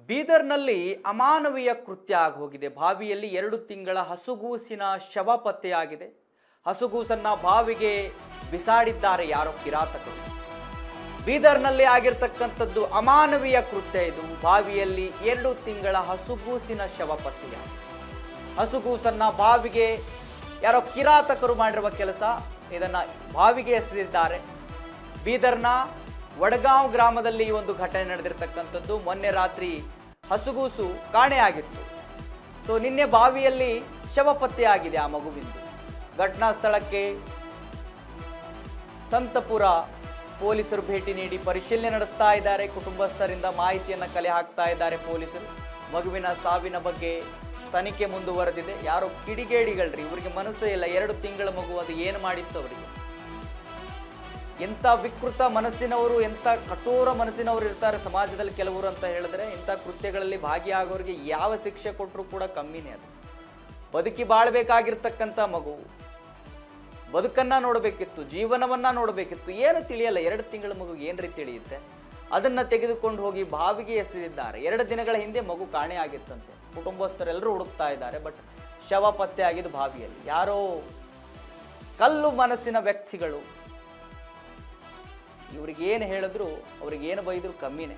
ಬೀದರ್ನಲ್ಲಿ ಅಮಾನವೀಯ ಕೃತ್ಯ ಆಗೋಗಿದೆ. ಬಾವಿಯಲ್ಲಿ 2 ತಿಂಗಳ ಹಸುಗೂಸಿನ ಶವ ಪತ್ತೆಯಾಗಿದೆ. ಹಸುಗೂಸನ್ನ ಬಾವಿಗೆ ಬಿಸಾಡಿದ್ದಾರೆ ಯಾರೋ ಕಿರಾತಕರು. ಬೀದರ್ನಲ್ಲಿ ಆಗಿರ್ತಕ್ಕಂಥದ್ದು ಅಮಾನವೀಯ ಕೃತ್ಯ ಇದು. ಬಾವಿಯಲ್ಲಿ 2 ತಿಂಗಳ ಹಸುಗೂಸಿನ ಶವ ಪತ್ತೆಯಾಗಿದೆ. ಹಸುಗೂಸನ್ನ ಬಾವಿಗೆ ಯಾರೋ ಕಿರಾತಕರು ಮಾಡಿರುವ ಕೆಲಸ. ಇದನ್ನ ಬಾವಿಗೆ ಎಸೆದಿದ್ದಾರೆ. ಬೀದರ್ನ ವಡಗಾಂವ್ ಗ್ರಾಮದಲ್ಲಿ ಈ ಒಂದು ಘಟನೆ ನಡೆದಿರ್ತಕ್ಕಂಥದ್ದು. ಮೊನ್ನೆ ರಾತ್ರಿ ಹಸುಗೂಸು ಕಾಣೆಯಾಗಿತ್ತು. ಸೊ ನಿನ್ನೆ ಬಾವಿಯಲ್ಲಿ ಶವ ಪತ್ತೆಯಾಗಿದೆ ಆ ಮಗುವಿಂದು. ಘಟನಾ ಸ್ಥಳಕ್ಕೆ ಸಂತಪುರ ಪೊಲೀಸರು ಭೇಟಿ ನೀಡಿ ಪರಿಶೀಲನೆ ನಡೆಸ್ತಾ ಇದ್ದಾರೆ. ಕುಟುಂಬಸ್ಥರಿಂದ ಮಾಹಿತಿಯನ್ನು ಕಲೆ ಹಾಕ್ತಾ ಇದ್ದಾರೆ ಪೊಲೀಸರು. ಮಗುವಿನ ಸಾವಿನ ಬಗ್ಗೆ ತನಿಖೆ ಮುಂದುವರೆದಿದೆ. ಯಾರೋ ಕಿಡಿಗೇಡಿಗಳ್ರಿ, ಇವರಿಗೆ ಮನಸ್ಸೇ ಇಲ್ಲ. 2 ತಿಂಗಳ ಮಗು, ಅದು ಏನು ಮಾಡಿತ್ತು ಅವರಿಗೆ? ಎಂಥ ವಿಕೃತ ಮನಸ್ಸಿನವರು, ಎಂಥ ಕಠೋರ ಮನಸ್ಸಿನವರು ಇರ್ತಾರೆ ಸಮಾಜದಲ್ಲಿ ಕೆಲವರು ಅಂತ ಹೇಳಿದ್ರೆ. ಇಂಥ ಕೃತ್ಯಗಳಲ್ಲಿ ಭಾಗಿಯಾಗೋರಿಗೆ ಯಾವ ಶಿಕ್ಷೆ ಕೊಟ್ಟರು ಕೂಡ ಕಮ್ಮಿನೇ. ಅದು ಬದುಕಿ ಬಾಳ್ಬೇಕಾಗಿರ್ತಕ್ಕಂಥ ಮಗು, ಬದುಕನ್ನ ನೋಡಬೇಕಿತ್ತು, ಜೀವನವನ್ನ ನೋಡಬೇಕಿತ್ತು. ಏನು ತಿಳಿಯಲ್ಲ. 2 ತಿಂಗಳ ಮಗು ಏನ್ರಿ ತಿಳಿಯುತ್ತೆ? ಅದನ್ನ ತೆಗೆದುಕೊಂಡು ಹೋಗಿ ಬಾವಿಗೆ ಎಸೆದಿದ್ದಾರೆ. 2 ದಿನಗಳ ಹಿಂದೆ ಮಗು ಕಾಣೆಯಾಗಿತ್ತಂತೆ. ಕುಟುಂಬಸ್ಥರೆಲ್ಲರೂ ಹುಡುಕ್ತಾ ಇದ್ದಾರೆ. ಬಟ್ ಶವ ಪತ್ತೆ ಆಗಿದ್ದು ಬಾವಿಯಲ್ಲಿ. ಯಾರೋ ಕಲ್ಲು ಮನಸ್ಸಿನ ವ್ಯಕ್ತಿಗಳು. ಇವ್ರಿಗೆ ಏನು ಹೇಳಿದ್ರು, ಅವ್ರಿಗೆ ಏನು ಬೈದ್ರು ಕಮ್ಮಿನೇ.